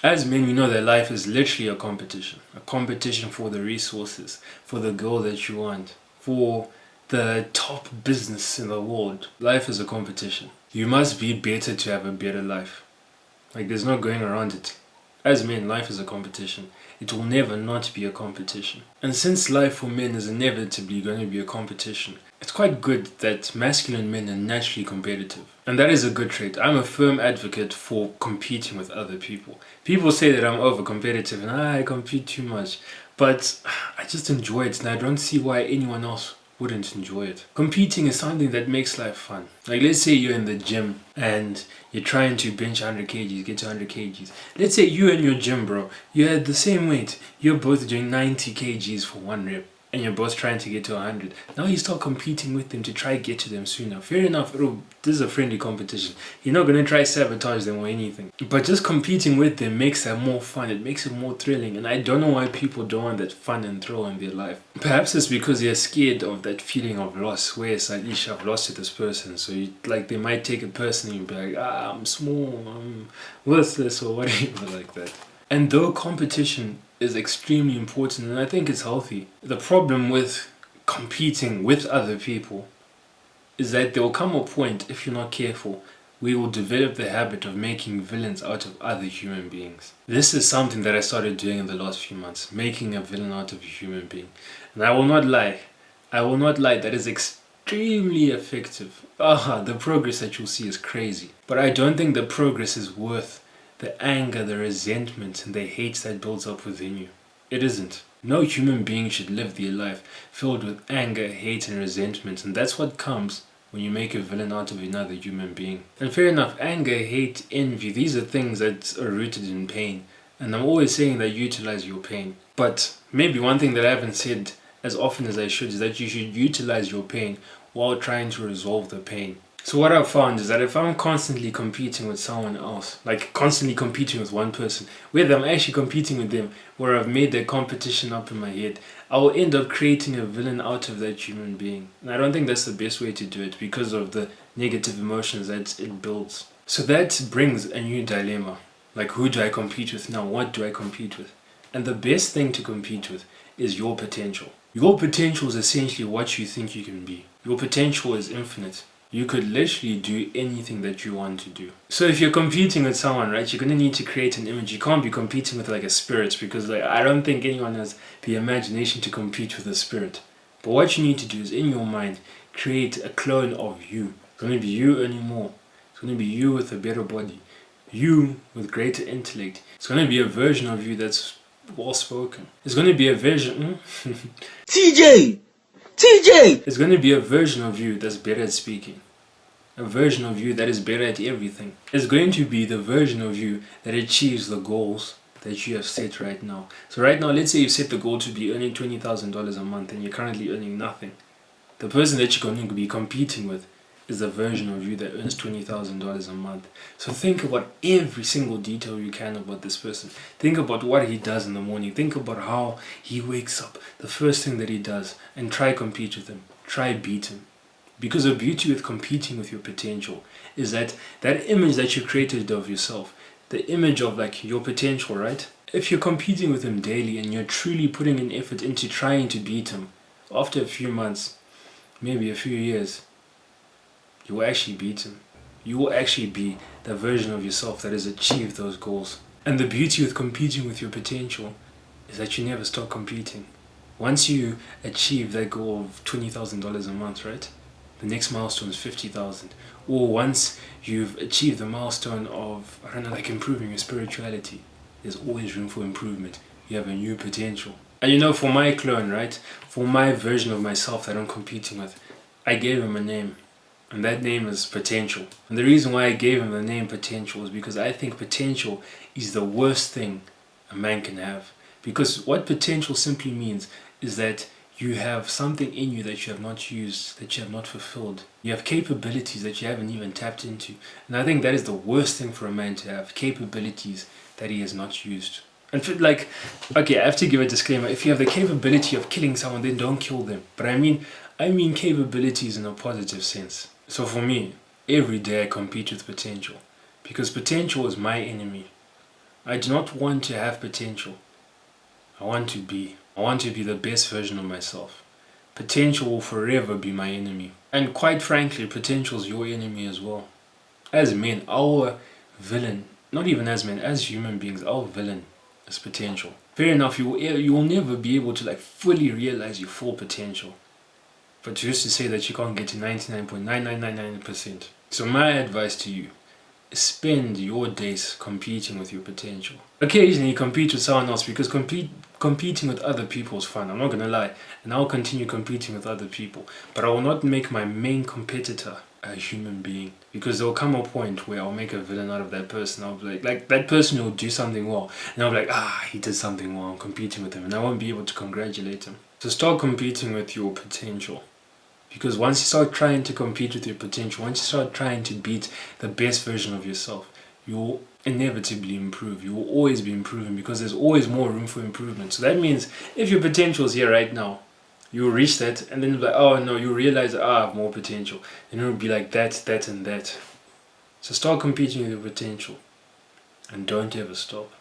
As men, we know that life is literally a competition for the resources, for the girl that you want, for the top business in the world. Life is a competition. You must be better to have a better life. Like, there's no going around it. As men, life is a competition. It will never not be a competition. And since life for men is inevitably going to be a competition, it's quite good that masculine men are naturally competitive. And that is a good trait. I'm a firm advocate for competing with other people. People say that I'm over competitive and I compete too much. But I just enjoy it and I don't see why anyone else wouldn't enjoy it. Competing is something that makes life fun. Like, let's say you're in the gym and you're trying to bench 100 kgs, get to 100 kgs. Let's say you and your gym bro, you're at the same weight. You're both doing 90 kgs for one rep. And you're both trying to get to 100. Now you start competing with them to try get to them sooner. Fair enough, this is a friendly competition. You're not going to try sabotage them or anything. But just competing with them makes that more fun. It makes it more thrilling. And I don't know why people don't want that fun and thrill in their life. Perhaps it's because they're scared of that feeling of loss. Where it's like, I've lost to this person. So they might take it personally and be like, I'm small, I'm worthless or whatever like that. And though competition is extremely important and I think it's healthy, the problem with competing with other people is that there will come a point, if you're not careful, we will develop the habit of making villains out of other human beings. This is something that I started doing in the last few months, making a villain out of a human being. And I will not lie, that is extremely effective. The progress that you'll see is crazy. But I don't think the progress is worth the anger, the resentment, and the hate that builds up within you. It isn't. No human being should live their life filled with anger, hate, and resentment, and that's what comes when you make a villain out of another human being. And fair enough, anger, hate, envy, these are things that are rooted in pain. And I'm always saying that utilize your pain. But maybe one thing that I haven't said as often as I should is that you should utilize your pain while trying to resolve the pain. So what I've found is that if I'm constantly competing with someone else, like constantly competing with one person, whether I'm actually competing with them or I've made that competition up in my head, I will end up creating a villain out of that human being. And I don't think that's the best way to do it because of the negative emotions that it builds. So that brings a new dilemma. Like, who do I compete with now? What do I compete with? And the best thing to compete with is your potential. Your potential is essentially what you think you can be. Your potential is infinite. You could literally do anything that you want to do. So if you're competing with someone, right, you're going to need to create an image. You can't be competing with like a spirit because I don't think anyone has the imagination to compete with a spirit. But what you need to do is in your mind, create a clone of you. It's going to be you anymore. It's going to be you with a better body. You with greater intellect. It's going to be a version of you that's well spoken. It's going to be a version... TJ! It's going to be a version of you that's better at speaking. A version of you that is better at everything. It's going to be the version of you that achieves the goals that you have set right now. So right now, let's say you set the goal to be earning $20,000 a month and you're currently earning nothing. The person that you're going to be competing with is the version of you that earns $20,000 a month. So think about every single detail you can about this person. Think about what he does in the morning. Think about how he wakes up, the first thing that he does, and try compete with him. Try beat him. Because the beauty with competing with your potential is that image that you created of yourself, the image of like your potential, right? If you're competing with him daily and you're truly putting an effort into trying to beat him, after a few months, maybe a few years, you will actually beat him. You will actually be the version of yourself that has achieved those goals. And the beauty with competing with your potential is that you never stop competing. Once you achieve that goal of $20,000 a month, right? The next milestone is $50,000. Or once you've achieved the milestone of, like improving your spirituality, there's always room for improvement. You have a new potential. And for my clone, right? For my version of myself that I'm competing with, I gave him a name. And that name is Potential. And the reason why I gave him the name Potential is because I think potential is the worst thing a man can have. Because what potential simply means is that you have something in you that you have not used, that you have not fulfilled. You have capabilities that you haven't even tapped into. And I think that is the worst thing for a man to have, capabilities that he has not used. And okay, I have to give a disclaimer. If you have the capability of killing someone, then don't kill them. But I mean capabilities in a positive sense. So for me, every day I compete with potential. Because potential is my enemy. I do not want to have potential. I want to be. I want to be the best version of myself. Potential will forever be my enemy. And quite frankly, potential is your enemy as well. As men, our villain, not even as men, as human beings, our villain is potential. Fair enough, you will never be able to fully realize your full potential. But just to say that you can't get to 99.9999%. So my advice to you, spend your days competing with your potential. Occasionally compete with someone else, because competing with other people is fun. I'm not gonna lie, and I'll continue competing with other people. But I will not make my main competitor a human being, because there will come a point where I'll make a villain out of that person. I'll be like that person will do something well, and I'll be like, he did something well. I'm competing with him, and I won't be able to congratulate him. So start competing with your potential. Because once you start trying to compete with your potential, once you start trying to beat the best version of yourself, you'll inevitably improve. You will always be improving, because there's always more room for improvement. So that means if your potential is here right now, you'll reach that, and then you'll be like, oh no, you realize, I have more potential. And it'll be like that, and that. So start competing with your potential, and don't ever stop.